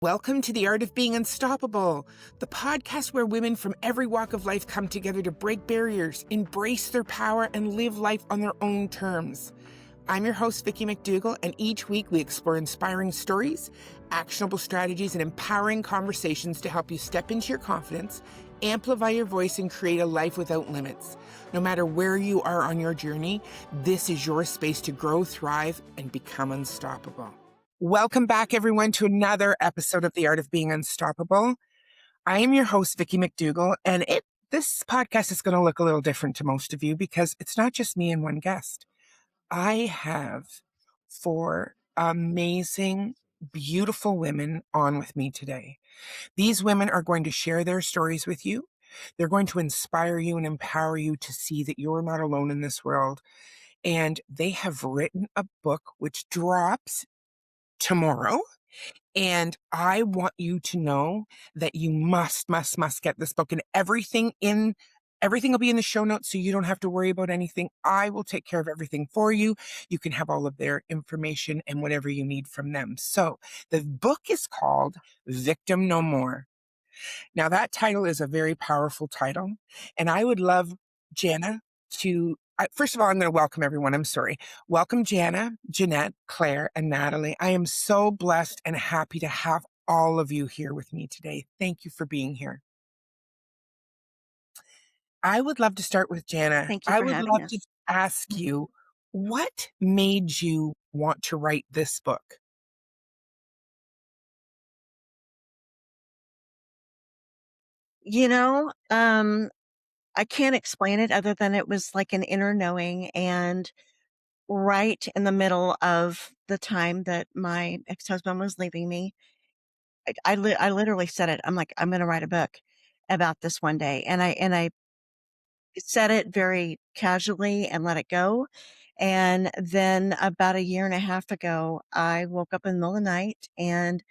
Welcome to The Art of Being Unstoppable, the podcast where women from every walk of life come together to break barriers, embrace their power, and live life on their own terms. I'm your host, Vicki McDougall, and each week we explore inspiring stories, actionable strategies, and empowering conversations to help you step into your confidence, amplify your voice, and create a life without limits. No matter where you are on your journey, this is your space to grow, thrive, and become unstoppable. Welcome back, everyone, to another episode of The Art of Being Unstoppable. I am your host, Vicki McDougall, and this podcast is going to look a little different to most of you because it's not just me and one guest. I have 4 amazing, beautiful women on with me today. These women are going to share their stories with you. They're going to inspire you and empower you to see that you're not alone in this world. And they have written a book which drops tomorrow. And I want you to know that you must get this book, and everything will be in the show notes, so you don't have to worry about anything. I will take care of everything for you. You can have all of their information and whatever you need from them. So the book is called Victim No More. Now that title is a very powerful title, and I would love Jana to first of all, I'm going to welcome everyone. I'm sorry. Welcome Jana, Jeanette, Claire, and Natalie. I am so blessed and happy to have all of you here with me today. Thank you for being here. I would love to start with Jana. Thank you I for would having love us. to ask you, what made you want to write this book? I can't explain it other than it was like an inner knowing, and right in the middle of the time that my ex-husband was leaving me, I literally said it. I'm like, I'm going to write a book about this one day. And I said it very casually and let it go. And then about a year and a half ago, I woke up in the middle of the night and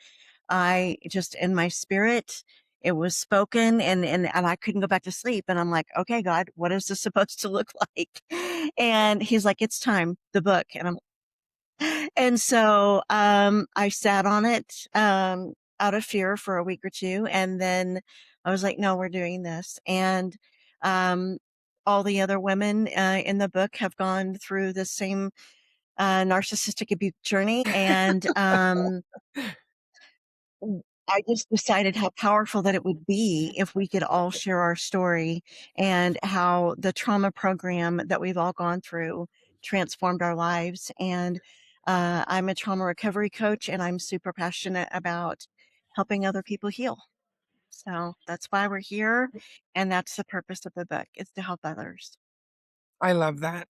I just, in my spirit, it was spoken, and I couldn't go back to sleep. And I'm like, okay, God, what is this supposed to look like? And he's like, it's time, the book. And so, I sat on it, out of fear for a week or two. And then I was like, no, we're doing this. And, um, all the other women, in the book have gone through the same, narcissistic abuse journey. And, I just decided how powerful that it would be if we could all share our story, and how the trauma program that we've all gone through transformed our lives. And I'm a trauma recovery coach, and I'm super passionate about helping other people heal. So that's why we're here. And that's the purpose of the book, is to help others. I love that.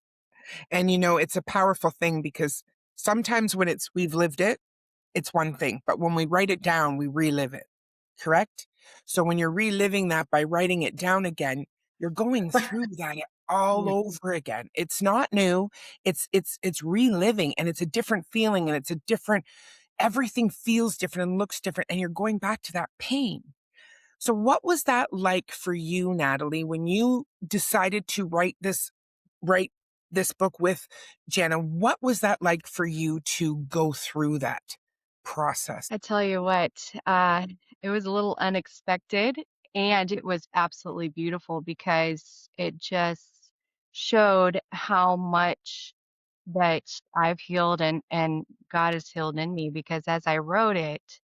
And it's a powerful thing because sometimes when we've lived it, it's one thing, but when we write it down, we relive it, correct? So when you're reliving that by writing it down again, you're going through that all Yeah. over again. It's not new. It's reliving, and it's a different feeling, and it's a different, everything feels different and looks different, and you're going back to that pain. So what was that like for you, Natalie, when you decided to write this book with Jana? What was that like for you to go through that process? I tell you what, it was a little unexpected, and it was absolutely beautiful because it just showed how much that I've healed and God has healed in me. Because as I wrote it,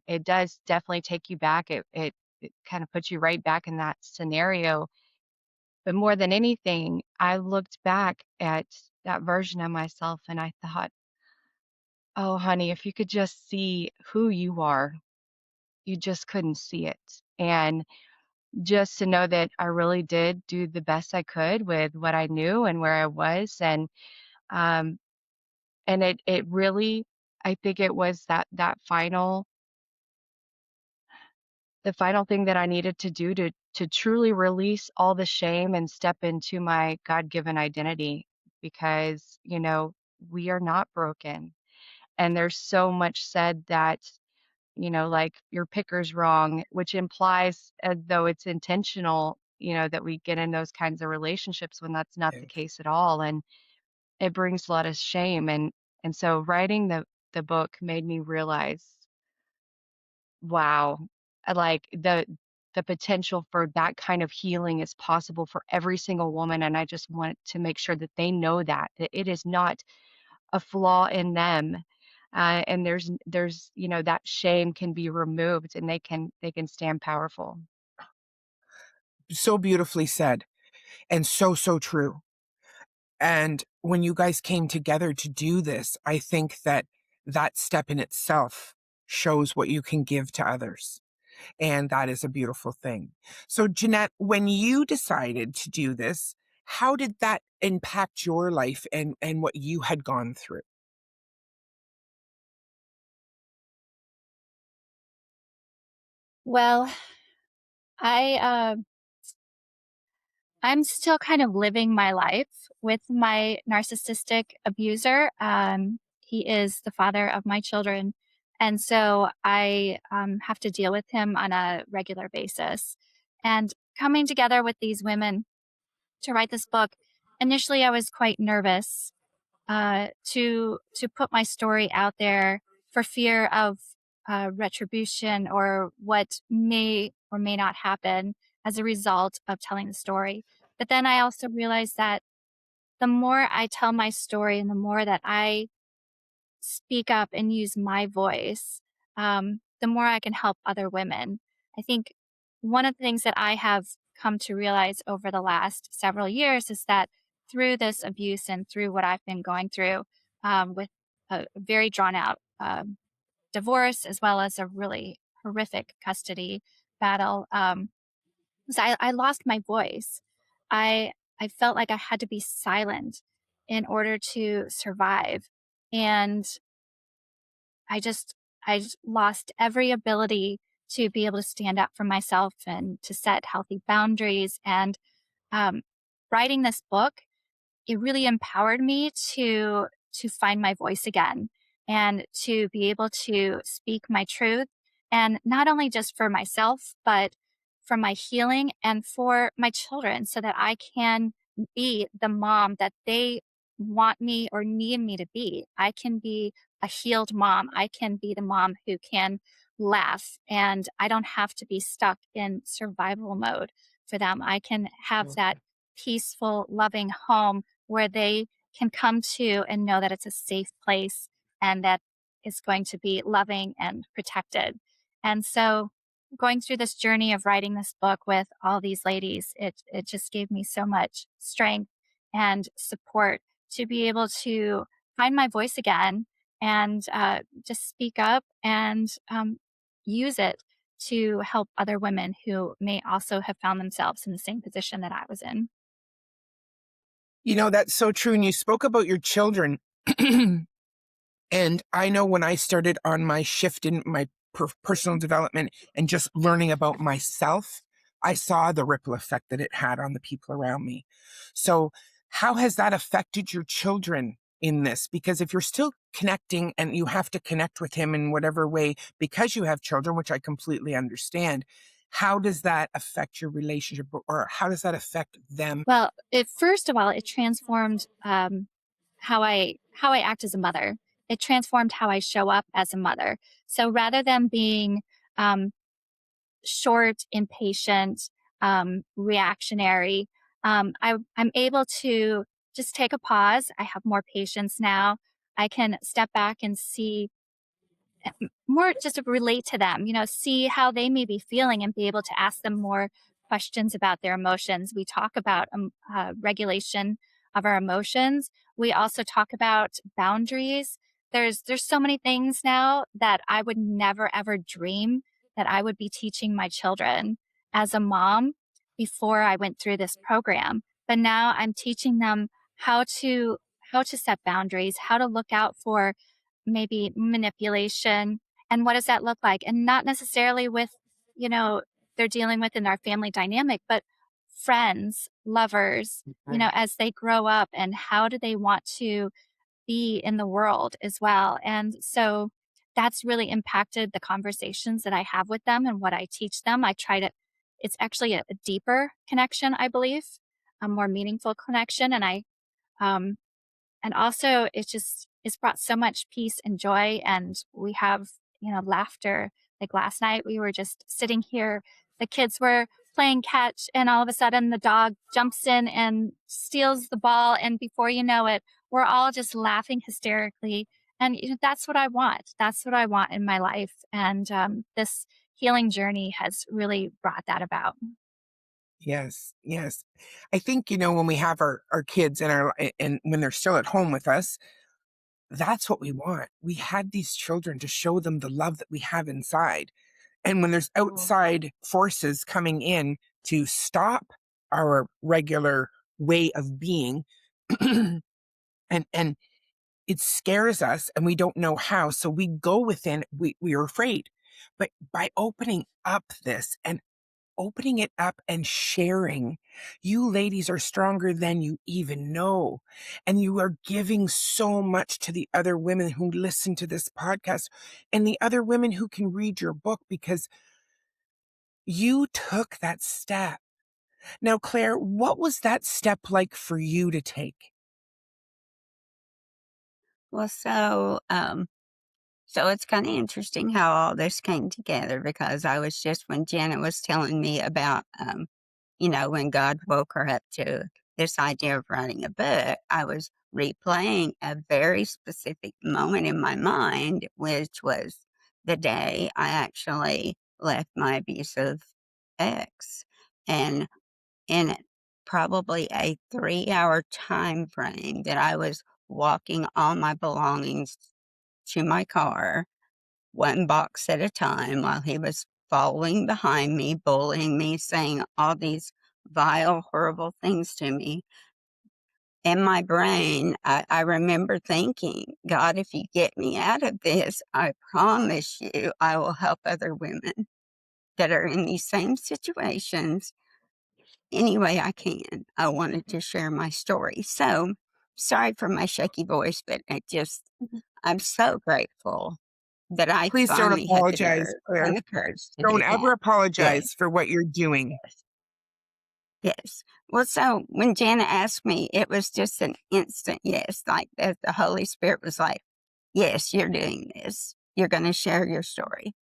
it does definitely take you back. It kind of puts you right back in that scenario. But more than anything, I looked back at that version of myself and I thought, oh, honey, if you could just see who you are, you just couldn't see it. And just to know that I really did do the best I could with what I knew and where I was. Um and it really, I think it was that final, the final thing that I needed to do to truly release all the shame and step into my God-given identity. Because, we are not broken. And there's so much said that, like your picker's wrong, which implies as though it's intentional, that we get in those kinds of relationships when that's not the case at all. And it brings a lot of shame. And so writing the book made me realize wow, like the potential for that kind of healing is possible for every single woman, and I just want to make sure that they know that it is not a flaw in them, and there's that shame can be removed, and they can stand powerful. So beautifully said, and so, so true. And when you guys came together to do this, I think that that step in itself shows what you can give to others. And that is a beautiful thing. So, Jeanette, when you decided to do this, how did that impact your life and what you had gone through? Well, I I'm still kind of living my life with my narcissistic abuser. He is the father of my children, and so I have to deal with him on a regular basis. And coming together with these women to write this book, initially I was quite nervous to put my story out there for fear of retribution or what may or may not happen as a result of telling the story. But then I also realized that the more I tell my story and the more that I speak up and use my voice, the more I can help other women. I think one of the things that I have come to realize over the last several years is that through this abuse and through what I've been going through with a very drawn out divorce as well as a really horrific custody battle, was I lost my voice. I felt like I had to be silent in order to survive. And I just lost every ability to be able to stand up for myself and to set healthy boundaries. And um, writing this book, it really empowered me to find my voice again and to be able to speak my truth, and not only just for myself but for my healing and for my children, so that I can be the mom that they want me or need me to be. I can be a healed mom. I can be the mom who can laugh, and I don't have to be stuck in survival mode for them. I can have that peaceful, loving home where they can come to and know that it's a safe place and that it's going to be loving and protected. And so going through this journey of writing this book with all these ladies, it just gave me so much strength and support to be able to find my voice again and just speak up and use it to help other women who may also have found themselves in the same position that I was in. That's so true. And you spoke about your children. And I know when I started on my shift in my personal development and just learning about myself, I saw the ripple effect that it had on the people around me. So, how has that affected your children in this? Because if you're still connecting and you have to connect with him in whatever way because you have children, which I completely understand, how does that affect your relationship, or how does that affect them? Well, it first of all, it transformed how I act as a mother. It transformed how I show up as a mother. So rather than being um, short, impatient, reactionary, I'm able to just take a pause. I have more patience now. I can step back and see more, just to relate to them, see how they may be feeling and be able to ask them more questions about their emotions. We talk about regulation of our emotions. We also talk about boundaries. There's so many things now that I would never ever dream that I would be teaching my children as a mom before I went through this program. But now I'm teaching them how to set boundaries, how to look out for maybe manipulation, and what does that look like, and not necessarily with you know they're dealing with in our family dynamic, but friends, lovers, as they grow up, and how do they want to be in the world as well. And so that's really impacted the conversations that I have with them and what I teach them. I try to It's actually a deeper connection, I believe, a more meaningful connection. Um and also it's brought so much peace and joy, and we have laughter Like last night, we were just sitting here, the kids were playing catch, and all of a sudden the dog jumps in and steals the ball. And before you know it, we're all just laughing hysterically. And that's what I want. That's what I want in my life. And this healing journey has really brought that about. Yes, yes. I think, when we have our kids and when they're still at home with us, that's what we want. We had these children to show them the love that we have inside. And when there's outside forces coming in to stop our regular way of being, and it scares us and we don't know how. So we go within, we are afraid. But by opening up this and opening it up and sharing, you ladies are stronger than you even know. And you are giving so much to the other women who listen to this podcast and the other women who can read your book, because you took that step. Now, Claire, what was that step like for you to take? Well, so it's kind of interesting how all this came together, because I was just, when Janet was telling me about, when God woke her up to this idea of writing a book, I was replaying a very specific moment in my mind, which was the day I actually left my abusive ex. And in probably a 3-hour time frame that I was walking all my belongings to my car, one box at a time, while he was following behind me, bullying me, saying all these vile, horrible things to me. In my brain, I remember thinking, God, if you get me out of this, I promise you I will help other women that are in these same situations any way I can. I wanted to share my story. So sorry for my shaky voice, but I'm so grateful that I Please don't finally had the apologize, nerve Claire. and the courage to Don't do that. ever Yes, apologize for what you're doing. yes. Well, so when Jana asked me, it was just an instant yes, like that the Holy Spirit was like, yes, you're doing this. You're going to share your story.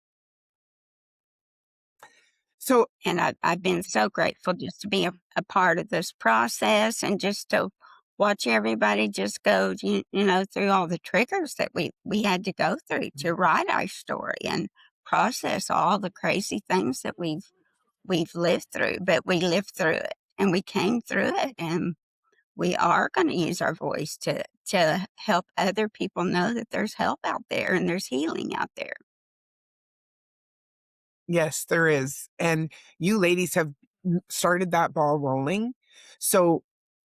So, And I've been so grateful just to be a part of this process, and just to watch everybody just go, through all the triggers that we had to go through to write our story and process all the crazy things that we've lived through. But we lived through it and we came through it, and we are going to use our voice to help other people know that there's help out there and there's healing out there. yes, there is. And you ladies have started that ball rolling. So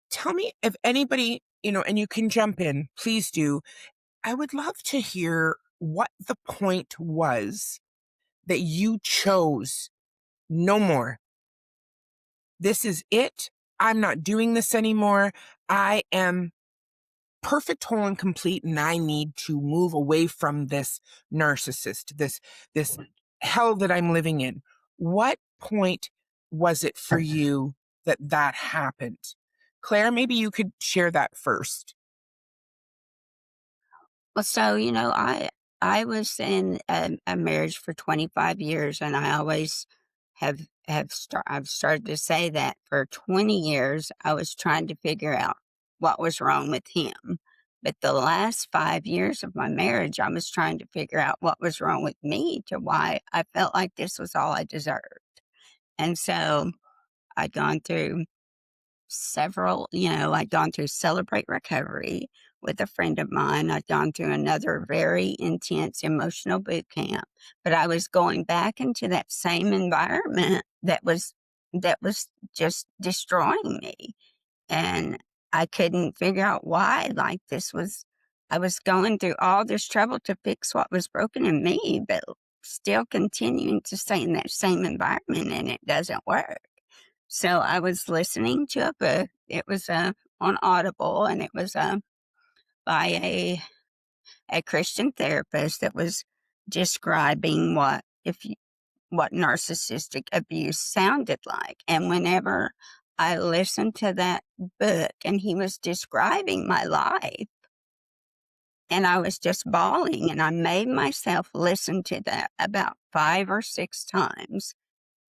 tell me if anybody, and you can jump in, please do. I would love to hear what the point was that you chose no more. This is it. I'm not doing this anymore. I am perfect, whole, and complete, and I need to move away from this narcissist, this hell that I'm living in. What point was it for you that happened? Claire, maybe you could share that first. Well, so, I was in a marriage for 25 years, and I always I've started to say that for 20 years I was trying to figure out what was wrong with him. But the last 5 years of my marriage, I was trying to figure out what was wrong with me, to why I felt like this was all I deserved. And so I'd gone through I'd gone through Celebrate Recovery with a friend of mine. I'd gone through another very intense emotional boot camp, but I was going back into that same environment that was just destroying me. And I couldn't figure out why. I was going through all this trouble to fix what was broken in me, but still continuing to stay in that same environment, and it doesn't work. So I was listening to a book. It was on Audible, and it was by a Christian therapist that was describing what narcissistic abuse sounded like. And whenever I listened to that book and he was describing my life, And I was just bawling, and I made myself listen to that about 5 or 6 times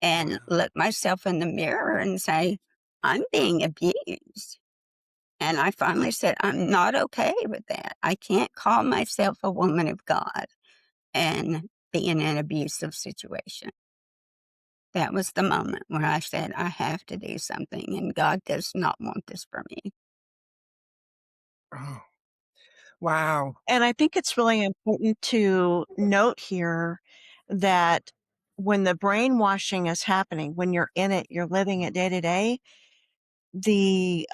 and look myself in the mirror and say, I'm being abused. And I finally said, I'm not okay with that. I can't call myself a woman of God and be in an abusive situation. That was the moment where I said, I have to do something, and God does not want this for me. Oh, wow. And I think it's really important to note here that when the brainwashing is happening, when you're in it, you're living it day to day, the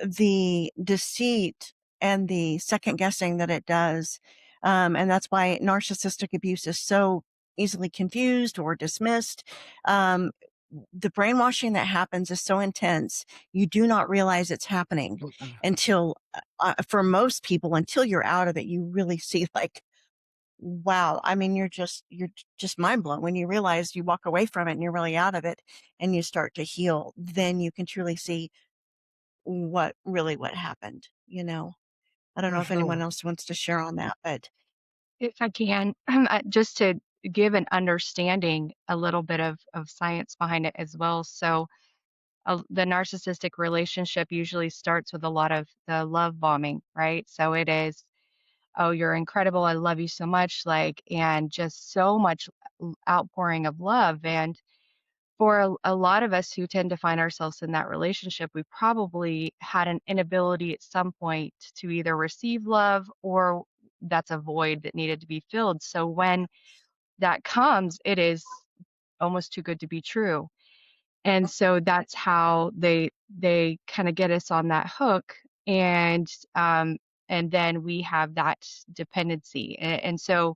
the deceit and the second guessing that it does, and that's why narcissistic abuse is so easily confused or dismissed. The brainwashing that happens is so intense, you do not realize it's happening until, for most people, until you're out of it, you really see like, wow. I mean, you're just mind blown when you realize you walk away from it and you're really out of it and you start to heal. Then you can truly see what happened. I don't know if anyone Mhm. else wants to share on that, but If I can, just to give an understanding, a little bit of science behind it as well. So, the narcissistic relationship usually starts with a lot of the love bombing, right? So it is, oh, you're incredible. I love you so much. Like, and just so much outpouring of love. And for a lot of us who tend to find ourselves in that relationship, we probably had an inability at some point to either receive love, or that's a void that needed to be filled. So when that comes, it is almost too good to be true. And so that's how they kind of get us on that hook, and and then we have that dependency. And so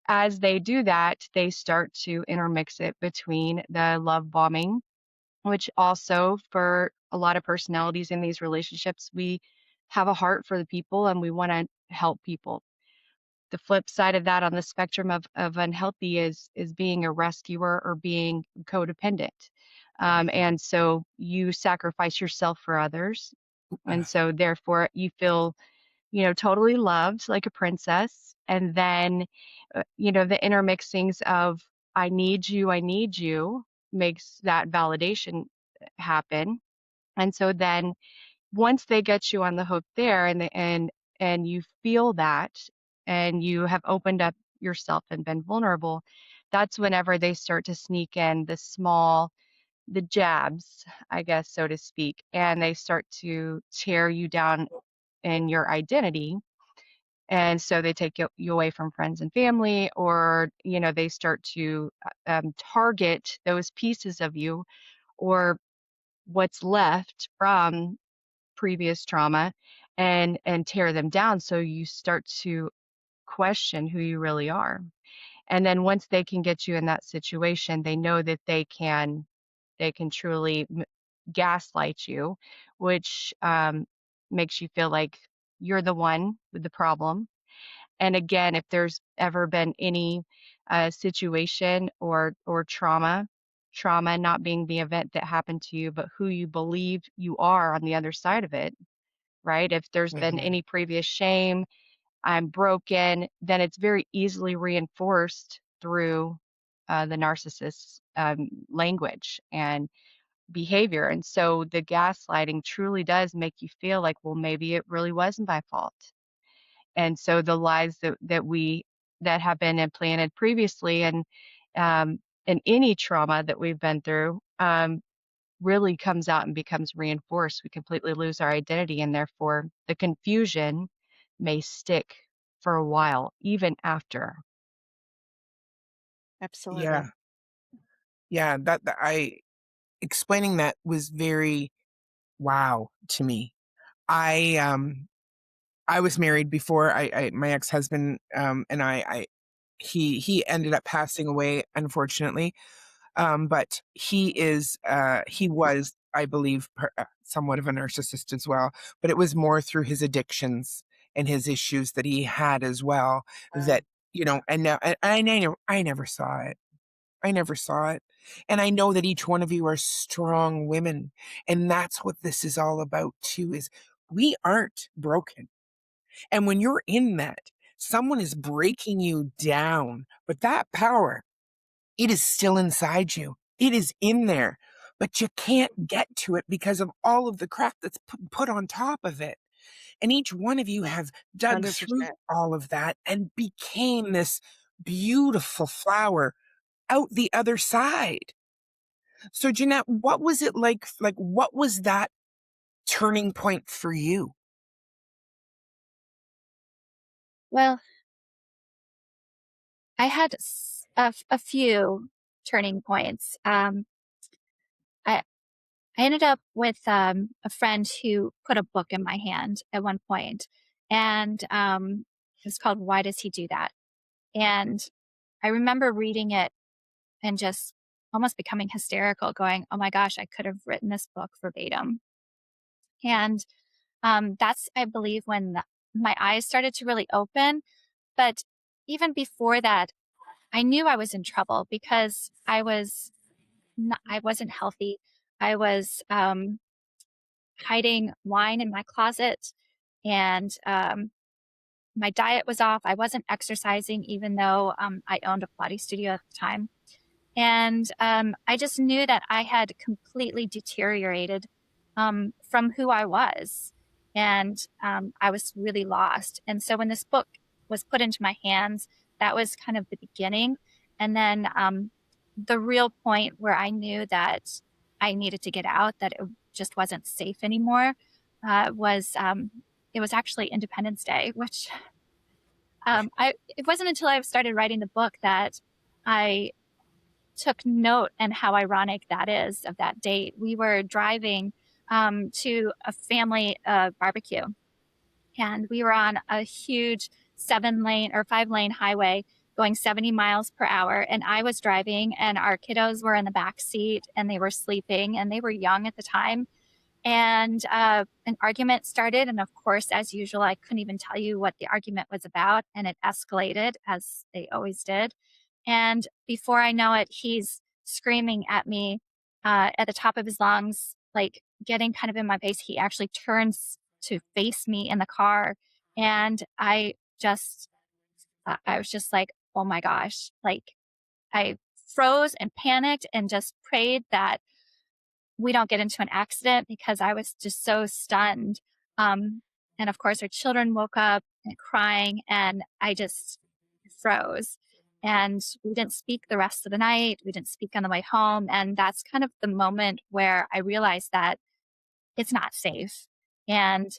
as they do that, they start to intermix it between the love bombing, which also, for a lot of personalities in these relationships, we have a heart for the people and we want to help people. The flip side of that on the spectrum of unhealthy is being a rescuer or being codependent. And so you sacrifice yourself for others. And so therefore you feel, totally loved like a princess. And then, the intermixings of I need you makes that validation happen. And so then once they get you on the hook there, and you feel that, and you have opened up yourself and been vulnerable, that's whenever they start to sneak in the jabs, I guess, so to speak, and they start to tear you down in your identity. And so they take you away from friends and family, or they start to target those pieces of you, or what's left from previous trauma, and tear them down, so you start to question who you really are. And then once they can get you in that situation, they know that they can truly gaslight you, which makes you feel like you're the one with the problem. And again, if there's ever been any situation or trauma not being the event that happened to you, but who you believe you are on the other side of it, right? If there's been Mhm. any previous shame, I'm broken, then it's very easily reinforced through the narcissist's language and behavior. And so the gaslighting truly does make you feel like, well, maybe it really wasn't my fault. And so the lies that have been implanted previously, and any trauma that we've been through, really comes out and becomes reinforced. We completely lose our identity, and therefore the confusion may stick for a while, even after. absolutely. Yeah. Yeah, that I explaining that was very wow to me. I, I was married before I my ex-husband, and he ended up passing away, unfortunately. But he was, I believe, somewhat of a narcissist as well, but it was more through his addictions and his issues that he had as well, that, and now, and I never saw it. I never saw it. And I know that each one of you are strong women. And that's what this is all about too, is we aren't broken. And when you're in that, someone is breaking you down, but that power, it is still inside you. It is in there, but you can't get to it because of all of the crap that's put on top of it. And each one of you have dug through 100%. all of that and became this beautiful flower out the other side. So Jeanette, what was it like? Like, what was that turning point for you? Well, I had a few turning points. I I ended up with a friend who put a book in my hand at one point, and it was called "Why Does He Do That?" And I remember reading it and just almost becoming hysterical, going, "Oh my gosh, I could have written this book verbatim." And that's, I believe, when my eyes started to really open. But even before that, I knew I was in trouble because I wasn't healthy. I was hiding wine in my closet, and my diet was off. I wasn't exercising, even though I owned a Pilates studio at the time. And I just knew that I had completely deteriorated from who I was. And I was really lost. And so when this book was put into my hands, that was kind of the beginning. And then the real point where I knew that I needed to get out, that it just wasn't safe anymore, was it was actually Independence Day, which it wasn't until I started writing the book that I took note, and how ironic that is, of that date. We were driving to a family barbecue, and we were on a huge 7-lane or 5-lane highway going 70 miles per hour. And I was driving, and our kiddos were in the back seat, and they were sleeping, and they were young at the time. And an argument started. And of course, as usual, I couldn't even tell you what the argument was about. And it escalated, as they always did. And before I know it, he's screaming at me at the top of his lungs, like getting kind of in my face. He actually turns to face me in the car. And I was just like, oh my gosh. Like, I froze and panicked and just prayed that we don't get into an accident, because I was just so stunned. Um, and of course, our children woke up and crying, and I just froze. And we didn't speak the rest of the night. We didn't speak on the way home. And that's kind of the moment where I realized that it's not safe, and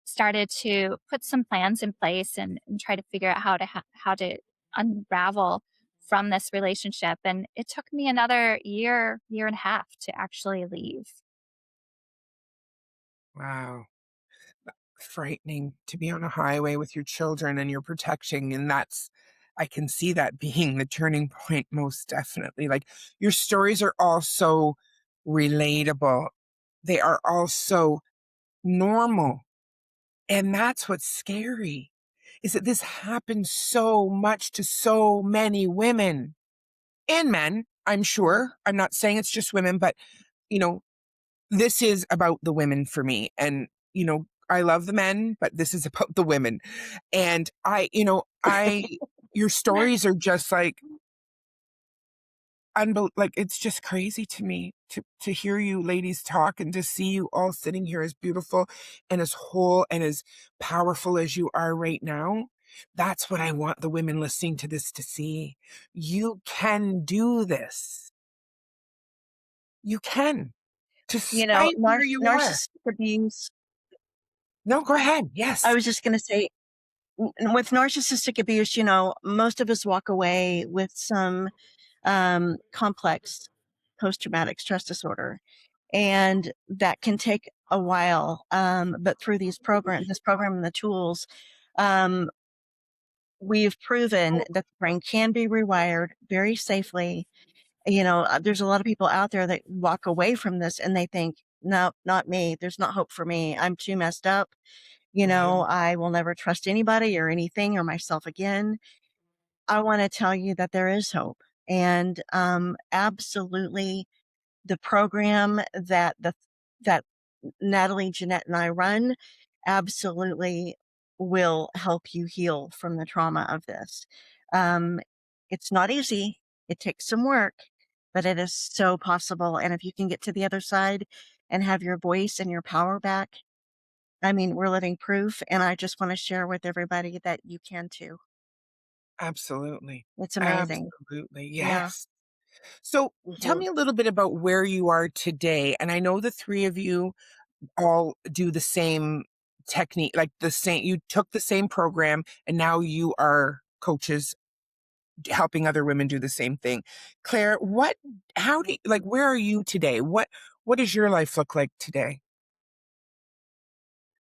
started to put some plans in place, and try to figure out how to unravel from this relationship. And it took me another year and a half to actually leave. Wow. Frightening to be on a highway with your children and you're protecting. And I can see that being the turning point, most definitely. Like, your stories are all so relatable. They are all so normal. And that's what's scary, is that this happens so much to so many women and men, I'm sure. I'm not saying it's just women, but, you know, this is about the women for me. And, I love the men, but this is about the women. And your stories are just like, like, it's just crazy to me to hear you ladies talk and to see you all sitting here as beautiful and as whole and as powerful as you are right now. That's what I want the women listening to this to see. You can do this. You can, despite where you are. Narcissistic abuse. No, go ahead. I Yes. was just going to say, with narcissistic abuse, most of us walk away with some complex post-traumatic stress disorder, and that can take a while. But through this program and the tools, um, we've proven that the brain can be rewired very safely. There's a lot of people out there that walk away from this and they think, no, not me. There's not hope for me. I'm too messed up. Wow. I will never trust anybody or anything or myself again. I want to tell you that there is hope. And absolutely, the program that Natalie, Jeanette, and I run, absolutely, will help you heal from the trauma of this. It's not easy. It takes some work, but it is so possible. And if you can get to the other side and have your voice and your power back, I mean, we're living proof. And I just want to share with everybody that you can too. Absolutely. It's amazing. Absolutely. Yeah. Yes. So tell Mhm. me a little bit about where you are today. And I know the three of you all do the same technique, like you took the same program and now you are coaches helping other women do the same thing. Claire, where are you today? What does your life look like today?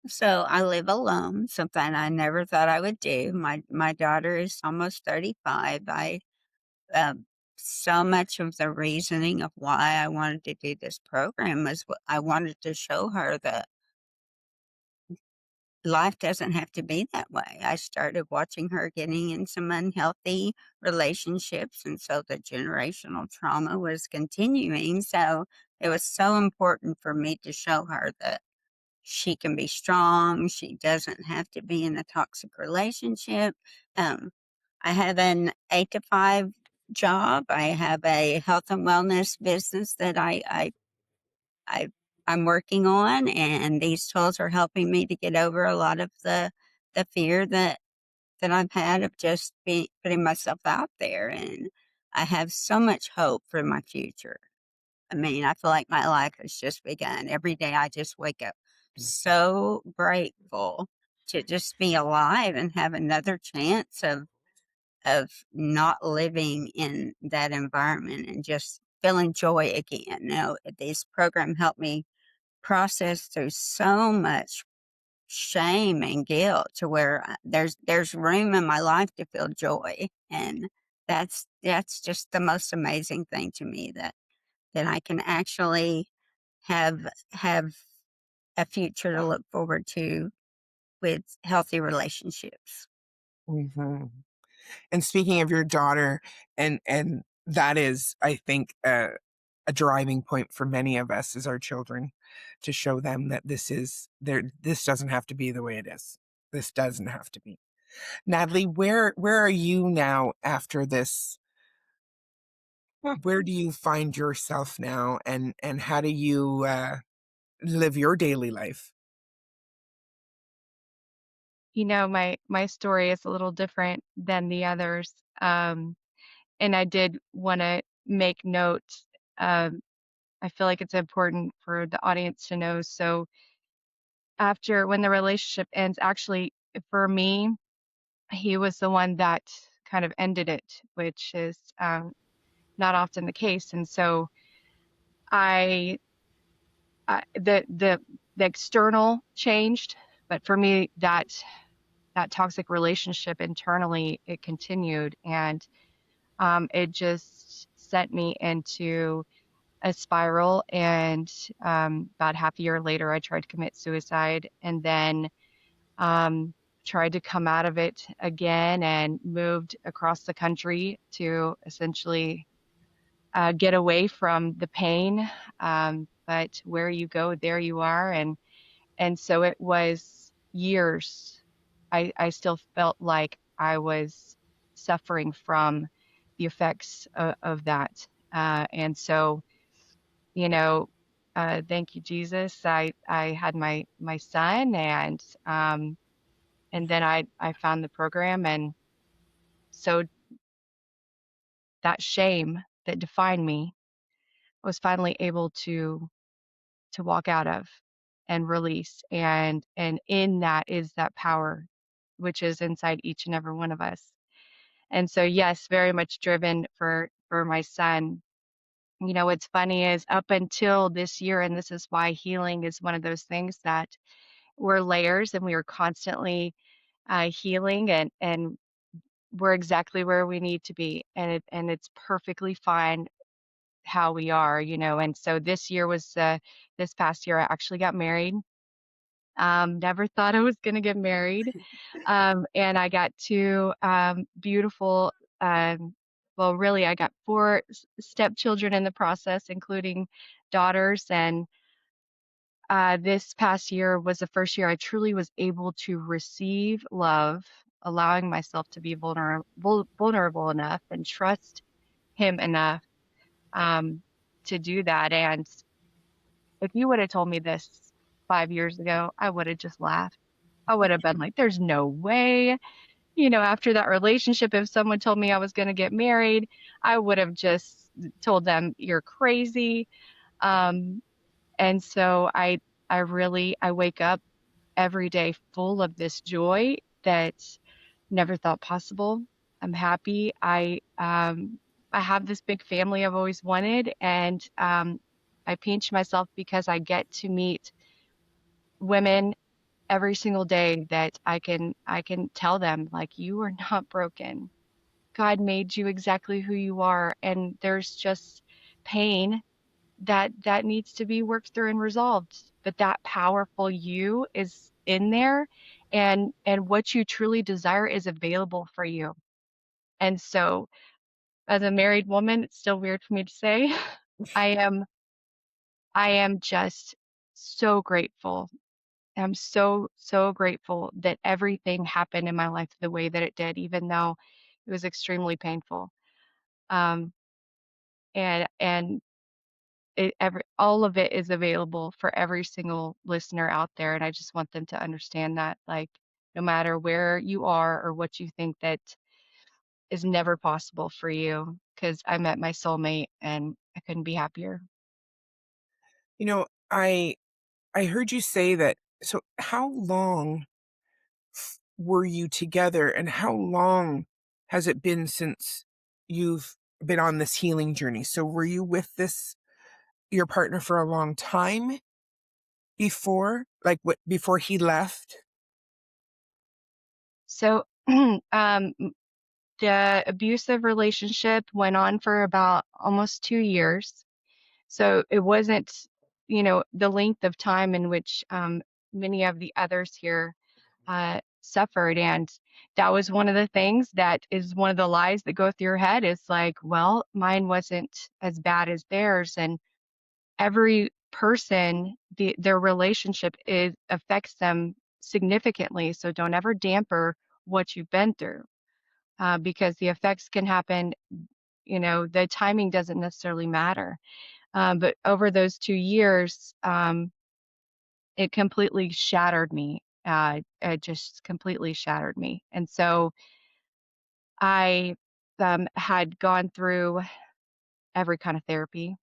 So I live alone, something I never thought I would do. My daughter is almost 35. Um, so much of the reasoning of why I wanted to do this program was I wanted to show her that life doesn't have to be that way. I started watching her getting in some unhealthy relationships, and so the generational trauma was continuing. So it was so important for me to show her that she can be strong. She doesn't have to be in a toxic relationship. Um, I have an 8 to 5 job. I have a health and wellness business that I I'm working on, and these tools are helping me to get over a lot of the fear that I've had of just putting myself out there. And I have so much hope for my future. I mean, I feel like my life has just begun. Every day I just wake up so grateful to just be alive and have another chance of not living in that environment and just feeling joy again. You know, this program helped me process through so much shame and guilt to where there's room in my life to feel joy. And that's just the most amazing thing to me, that I can actually have a future to look forward to with healthy relationships. Mhm. And speaking of your daughter, and that is, I think, a driving point for many of us as our children, to show them that this doesn't have to be the way it is. This doesn't have to be. Natalie, where are you now after this? Where do you find yourself now, and how do you live your daily life? My story is a little different than the others. And I did want to make note. Um, I feel like it's important for the audience to know. So after when the relationship ends, actually, for me, he was the one that kind of ended it, which is not often the case. And so I, the external changed, but for me, that toxic relationship internally, it continued, and it just sent me into a spiral. And about half a year later, I tried to commit suicide, and then um, tried to come out of it again and moved across the country to essentially get away from the pain. But where you go, there you are. And so it was years. I still felt like I was suffering from the effects of that. And so, you know, thank you, Jesus. I had my son, and then I found the program, and so that shame that defined me I was finally able to walk out of and release. And in that is that power which is inside each and every one of us. And so yes, very much driven for my son. What's funny is up until this year, and this is why healing is one of those things that we're layers and we are constantly healing, and we're exactly where we need to be, and it's perfectly fine how we are. And so this past year I actually got married. Never thought I was going to get married. And I got two beautiful, well, really, I got four stepchildren in the process, including daughters. And this past year was the first year I truly was able to receive love, allowing myself to be vulnerable enough and trust him enough um, to do that. And if you would have told me this 5 years ago, I would have just laughed. I would have been like, there's no way. After that relationship, if someone told me I was going to get married, I would have just told them, you're crazy. Um, and so I wake up every day full of this joy that never thought possible. I'm happy. I have this big family I've always wanted, and I pinch myself because I get to meet women every single day that I can tell them, like, you are not broken. God made you exactly who you are, and there's just pain that needs to be worked through and resolved. But that powerful you is in there, and what you truly desire is available for you. And so, as a married woman, it's still weird for me to say, I am I am just so grateful. I'm so, so grateful that everything happened in my life the way that it did, even though it was extremely painful. Um, and all of it is available for every single listener out there. And I just want them to understand that, like, no matter where you are or what you think, that is never possible for you, because I met my soulmate and I couldn't be happier. You know, I heard you say that. So how long were you together, and how long has it been since you've been on this healing journey? So were you with your partner for a long time before, like what, before he left? So, the abusive relationship went on for about almost 2 years. So it wasn't, the length of time in which many of the others here suffered. And that was one of the things that is one of the lies that go through your head, is like, well, mine wasn't as bad as theirs. And every person, their relationship affects them significantly. So don't ever damper what you've been through, because the effects can happen. The timing doesn't necessarily matter. But over those 2 years, it completely shattered me. It just completely shattered me. And so I had gone through every kind of therapy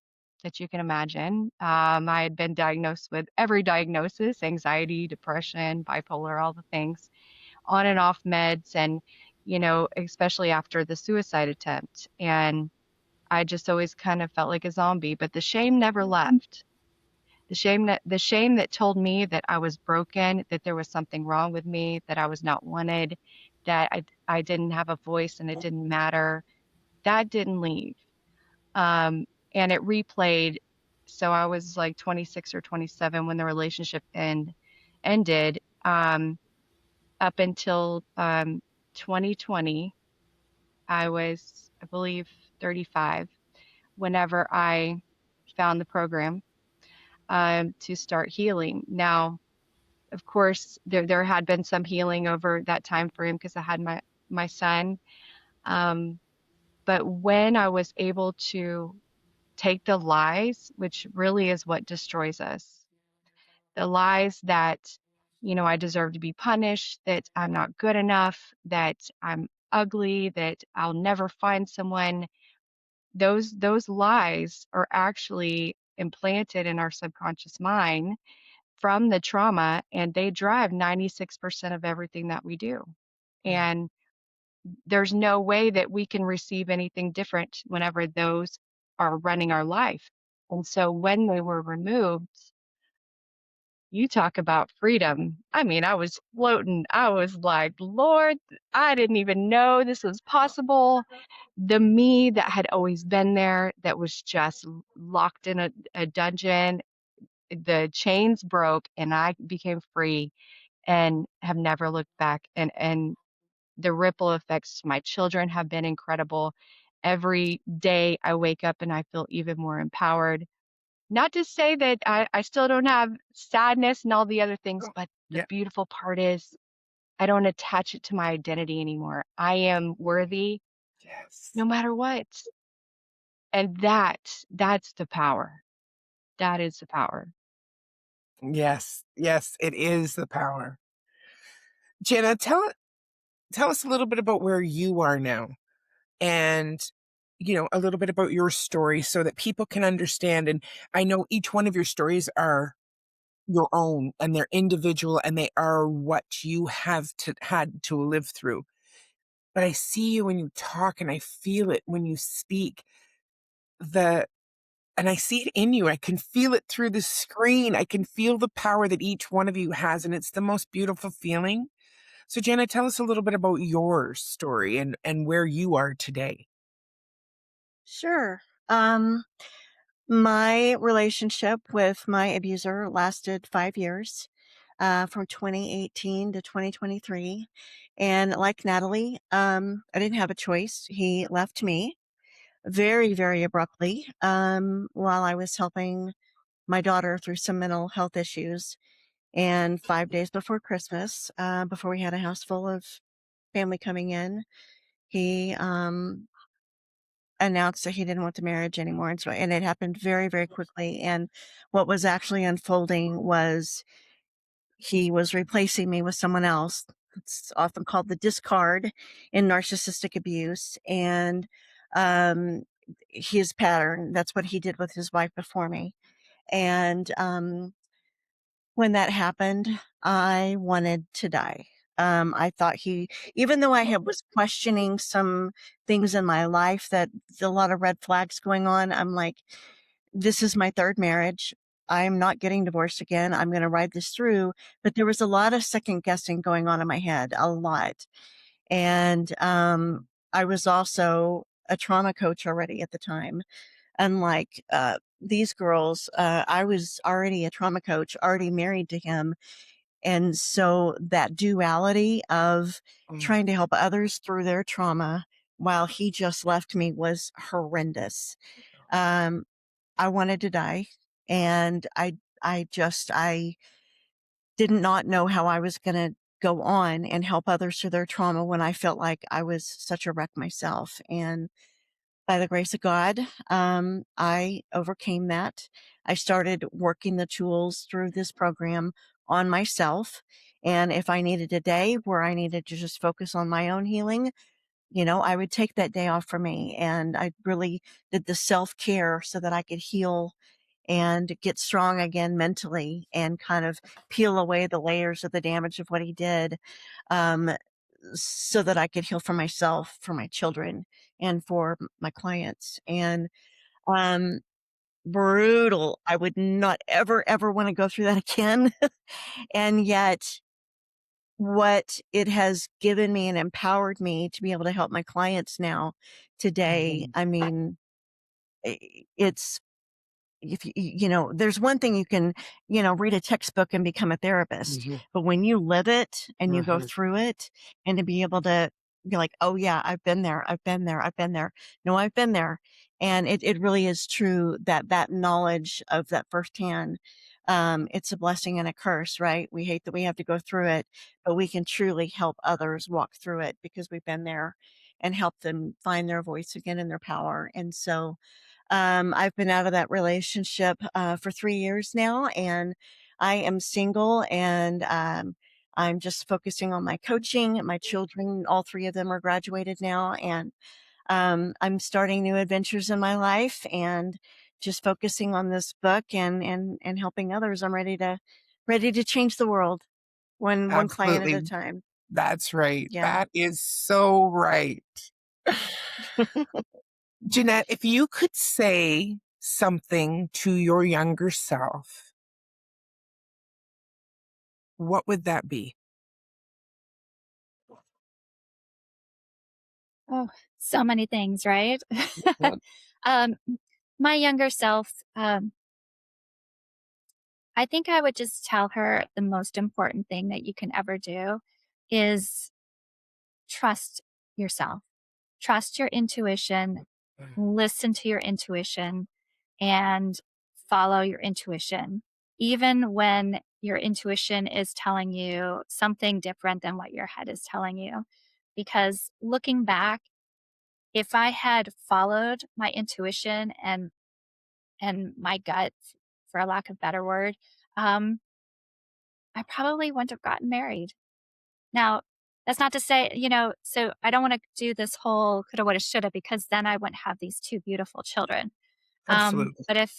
that you can imagine. I had been diagnosed with every diagnosis: anxiety, depression, bipolar, all the things, on and off meds, and, especially after the suicide attempt. And I just always kind of felt like a zombie, but the shame never left. The shame that told me that I was broken, that there was something wrong with me, that I was not wanted, that I didn't have a voice and it didn't matter, that didn't leave. Um, and it replayed. So I was like 26 or 27 when the relationship ended, up until 2020. I was, I believe, 35 whenever I found the program to start healing. Now, of course, there had been some healing over that time frame because I had my son. Um, but when I was able to take the lies, which really is what destroys us, the lies that, I deserve to be punished, that I'm not good enough, that I'm ugly, that I'll never find someone, those lies are actually implanted in our subconscious mind from the trauma, and they drive 96% of everything that we do. Yeah. And there's no way that we can receive anything different whenever those are running our life. And so when they were removed, you talk about freedom. I mean, I was floating. I was like, Lord, I didn't even know this was possible. The me that had always been there, that was just locked in a dungeon, the chains broke and I became free and have never looked back. And the ripple effects to my children have been incredible. Every day I wake up and I feel even more empowered. not to say that I still don't have sadness and all the other things, Oh, but the yeah. beautiful part is I don't attach it to my identity anymore. I am worthy Yes. no matter what. And that's the power. That is the power. Yes. Yes, it is the power. Jana, tell us a little bit about where you are now and a little bit about your story so that people can understand. And I know each one of your stories are your own and they're individual and they are what you had to live through. But I see you when you talk and I feel it when you speak. The And I see it in you. I can feel it through the screen. I can feel the power that each one of you has, and it's the most beautiful feeling. So, Jana, tell us a little bit about your story and where you are today. Sure. Um, my relationship with my abuser lasted 5 years, from 2018 to 2023. And like Natalie, I didn't have a choice. He left me very, very abruptly, while I was helping my daughter through some mental health issues. And 5 days before Christmas, before we had a house full of family coming in, he announced that he didn't want the marriage anymore. And it happened very, very quickly. And what was actually unfolding was he was replacing me with someone else. It's often called the discard in narcissistic abuse. And um, his pattern, that's what he did with his wife before me. And when that happened, I wanted to die. I thought even though was questioning some things in my life, that a lot of red flags going on, I'm like, this is my third marriage. I'm not getting divorced again. I'm going to ride this through. But there was a lot of second guessing going on in my head, a lot. And I was also a trauma coach already at the time. Unlike these girls, I was already a trauma coach, already married to him. And so that duality of Mm. trying to help others through their trauma while he just left me was horrendous. Um, I wanted to die, and I did not know how I was going to go on and help others through their trauma when I felt like I was such a wreck myself. And by the grace of God, I overcame that. I started working the tools through this program on myself. And if I needed a day where I needed to just focus on my own healing, I would take that day off for me. And I really did the self care so that I could heal and get strong again mentally and kind of peel away the layers of the damage of what he did. Um, so that I could heal for myself, for my children, and for my clients. And um, brutal. I would not ever, ever want to go through that again. And yet, what it has given me and empowered me to be able to help my clients now today, Mhm. I mean, it's if there's one thing you can, read a textbook and become a therapist, Mhm. but when you live it and you go Mhm. through it and to be able to be like, oh yeah, I've been there, I've been there, I've been there. No, I've been there. And it really is true that knowledge of that firsthand, it's a blessing and a curse, right? We hate that we have to go through it, but we can truly help others walk through it because we've been there and help them find their voice again and their power. And so, I've been out of that relationship for 3 years now, and I am single, and I'm just focusing on my coaching. My children, all three of them are graduated now, and I'm starting new adventures in my life and just focusing on this book and helping others. I'm ready to change the world one client at a Absolutely. time. That's right. Yeah. That is so right. Jeanette, if you could say something to your younger self, what would that be? Oh, so many things, right? Mhm. um, my younger self, I think I would just tell her the most important thing that you can ever do is trust yourself, trust your intuition, listen to your intuition, and follow your intuition, even when your intuition is telling you something different than what your head is telling you. Because looking back, if I had followed my intuition and my gut, for a lack of better word, um, I probably wouldn't have gotten married. Now, that's not to say, so I don't want to do this whole coulda, woulda, shoulda, because then I wouldn't have these two beautiful children. Absolutely. But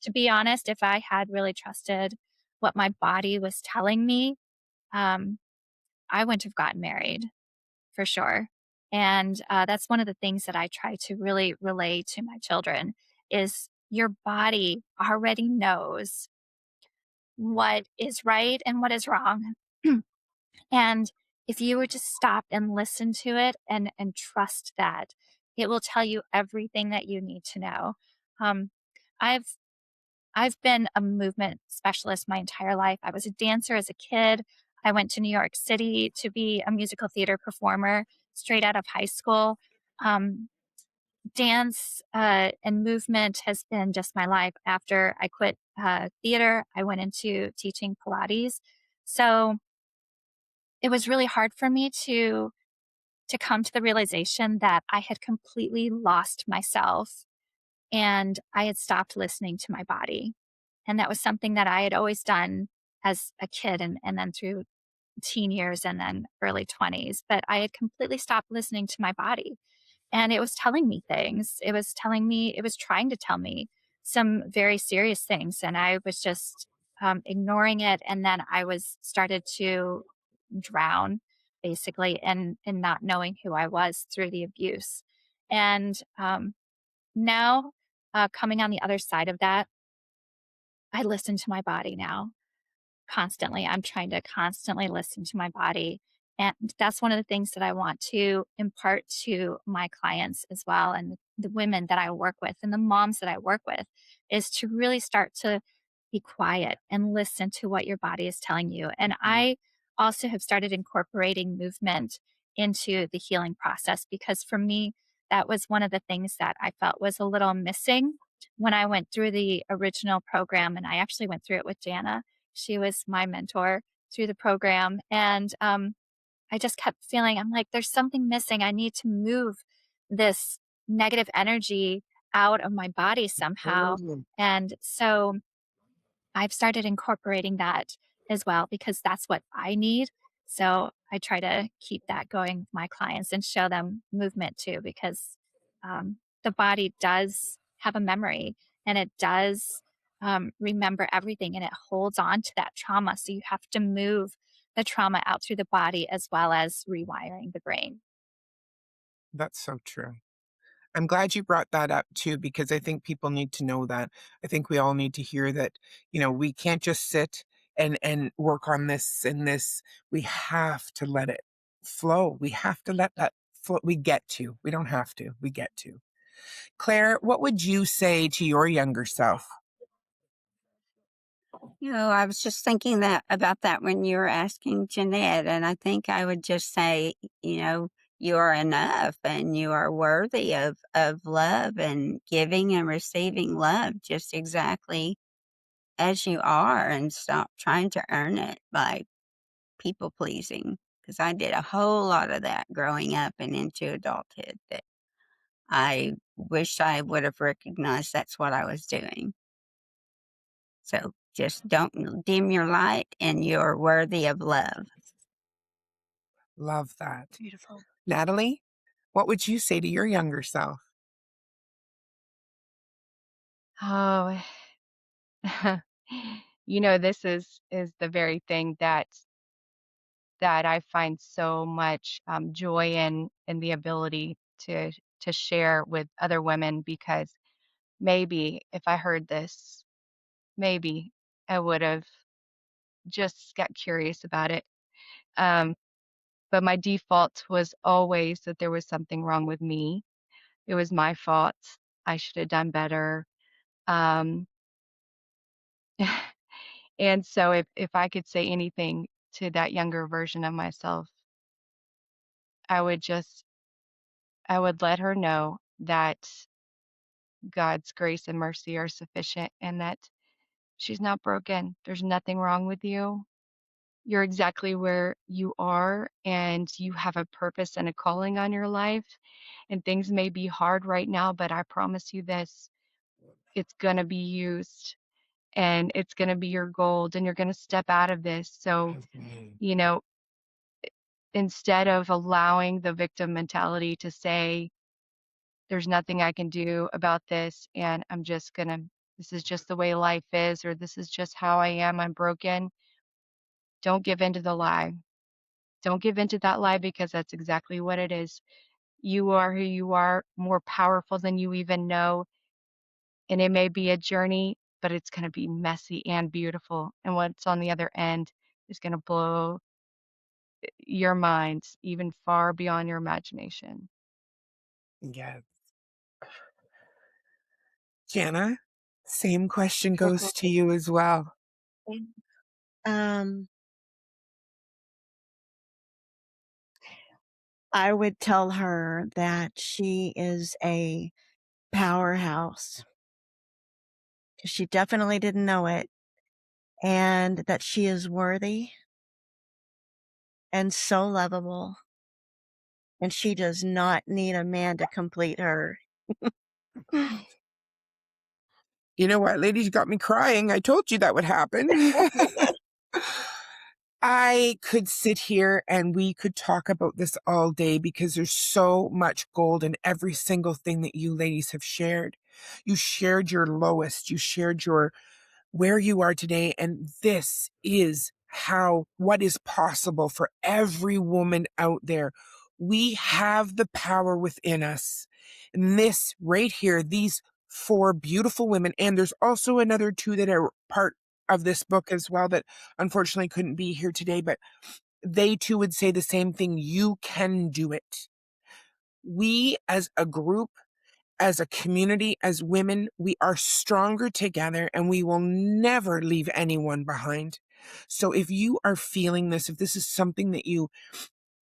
to be honest, if I had really trusted what my body was telling me, um, I wouldn't have gotten married for sure. And that's one of the things that I try to really relay to my children is your body already knows what is right and what is wrong. And if you were to stop and listen to it and trust that, it will tell you everything that you need to know. Um, I've I've been a movement specialist my entire life. I was a dancer as a kid. I went to New York City to be a musical theater performer straight out of high school. Um, Dance and movement has been just my life. After I quit theater, I went into teaching Pilates. So it was really hard for me to come to the realization that I had completely lost myself and I had stopped listening to my body. And that was something that I had always done as a kid and then through teen years and then early 20s. But I had completely stopped listening to my body. And it was telling me things. It was telling me, it was trying to tell me some very serious things. And I was just ignoring it. And then I was started to drown basically and not knowing who I was through the abuse. And now, coming on the other side of that, I listen to my body now constantly. I'm trying to constantly listen to my body. And that's one of the things that I want to impart to my clients as well. And the women that I work with and the moms that I work with is to really start to be quiet and listen to what your body is telling you. And I also have started incorporating movement into the healing process because for me, that was one of the things that I felt was a little missing when I went through the original program. And I actually went through it with Jana. She was my mentor through the program. And I just kept feeling, I'm like, there's something missing. I need to move this negative energy out of my body somehow. Totally. And so I've started incorporating that as well because that's what I need. So I try to keep that going with my clients and show them movement too, because the body does have a memory and it does remember everything and it holds on to that trauma. So you have to move the trauma out through the body as well as rewiring the brain. That's so true. I'm glad you brought that up too, because I think people need to know that. I think we all need to hear that, we can't just sit and work on this and this. We have to let it flow. We have to let that flow. We get to. We don't have to. We get to. Claire, what would you say to your younger self? I was just thinking that about that when you were asking Jeanette, and I think I would just say, you are enough and you are worthy of love and giving and receiving love just exactly as you are, and stop trying to earn it by people pleasing. Because I did a whole lot of that growing up and into adulthood that I wish I would have recognized that's what I was doing. So just don't dim your light, and you're worthy of love. Love that. Beautiful. Natalie, what would you say to your younger self? Oh, this is the very thing that I find so much joy in the ability to share with other women because maybe if I heard this, maybe I would have just got curious about it. Um, but my default was always that there was something wrong with me. It was my fault. I should have done better. Um, and so if I could say anything to that younger version of myself, I would let her know that God's grace and mercy are sufficient and that she's not broken. There's nothing wrong with you. You're exactly where you are, and you have a purpose and a calling on your life. And things may be hard right now, but I promise you this, it's going to be used and it's going to be your gold and you're going to step out of this. So, you know, instead of allowing the victim mentality to say, there's nothing I can do about this, and I'm just going to, this is just the way life is, or this is just how I am, I'm broken. Don't give in to the lie. Don't give in to that lie because that's exactly what it is. You are who you are, more powerful than you even know. And it may be a journey, but it's going to be messy and beautiful. And what's on the other end is going to blow your mind even far beyond your imagination. Yes. Jana, same question goes to you as well. I would tell her that she is a powerhouse, 'cause she definitely didn't know it, and that she is worthy and so lovable, and she does not need a man to complete her. You know what, ladies, you got me crying. I told you that would happen. I could sit here and we could talk about this all day because there's so much gold in every single thing that you ladies have shared. You shared your lowest, you shared your where you are today, and this is what is possible for every woman out there. We have the power within us. And this right here, these 4 beautiful women, and there's also another 2 that are part of this book as well that unfortunately couldn't be here today, but they too would say the same thing. You can do it. We as a group, as a community, as women, we are stronger together and we will never leave anyone behind. So if you are feeling this, if this is something that you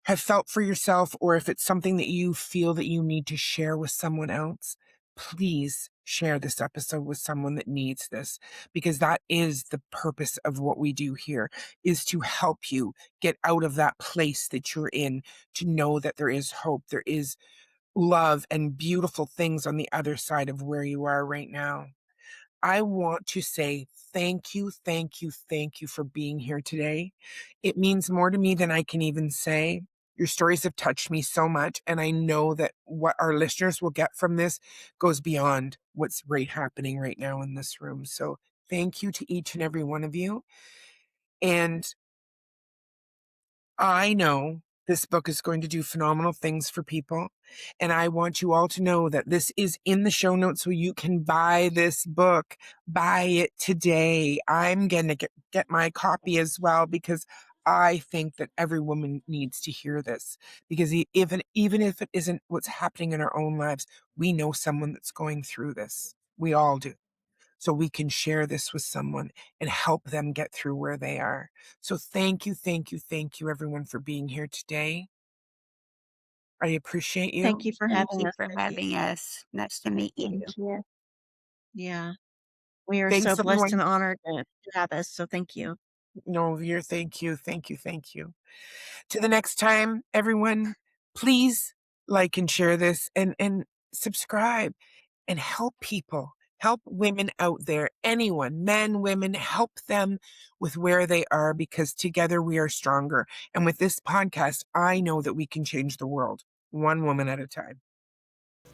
have felt for yourself, or if it's something that you feel that you need to share with someone else, please share this episode with someone that needs this, because that is the purpose of what we do here, is to help you get out of that place that you're in, to know that there is hope, there is love and beautiful things on the other side of where you are right now. I want to say thank you, thank you, thank you for being here today. It means more to me than I can even say. Your stories have touched me so much, and I know that what our listeners will get from this goes beyond what's happening right now in this room. So thank you to each and every one of you. And I know this book is going to do phenomenal things for people. And I want you all to know that this is in the show notes so you can buy this book. Buy it today. I'm going to get my copy as well, because I think that every woman needs to hear this. Because even if it isn't what's happening in our own lives, we know someone that's going through this. We all do. So we can share this with someone and help them get through where they are. So thank you, thank you, thank you, everyone, for being here today. I appreciate you. Thank you for Thank having you us, for Vicki. having us. Nice to meet you. Thank you. Yeah, we are Thanks, so blessed everyone. and honored to have us, so thank you. No, thank you, thank you, thank you. To the next time, everyone, please like and share this and subscribe and help people. Help women out there, anyone, men, women, help them with where they are, because together we are stronger. And with this podcast, I know that we can change the world, one woman at a time.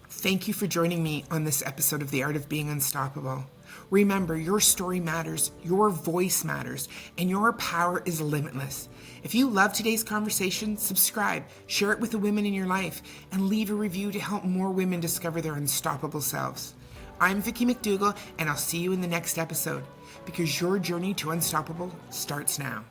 Thank you for joining me on this episode of The Art of Being Unstoppable. Remember, your story matters, your voice matters, and your power is limitless. If you love today's conversation, subscribe, share it with the women in your life, and leave a review to help more women discover their unstoppable selves. I'm Vicki McDougall, and I'll see you in the next episode, because your journey to unstoppable starts now.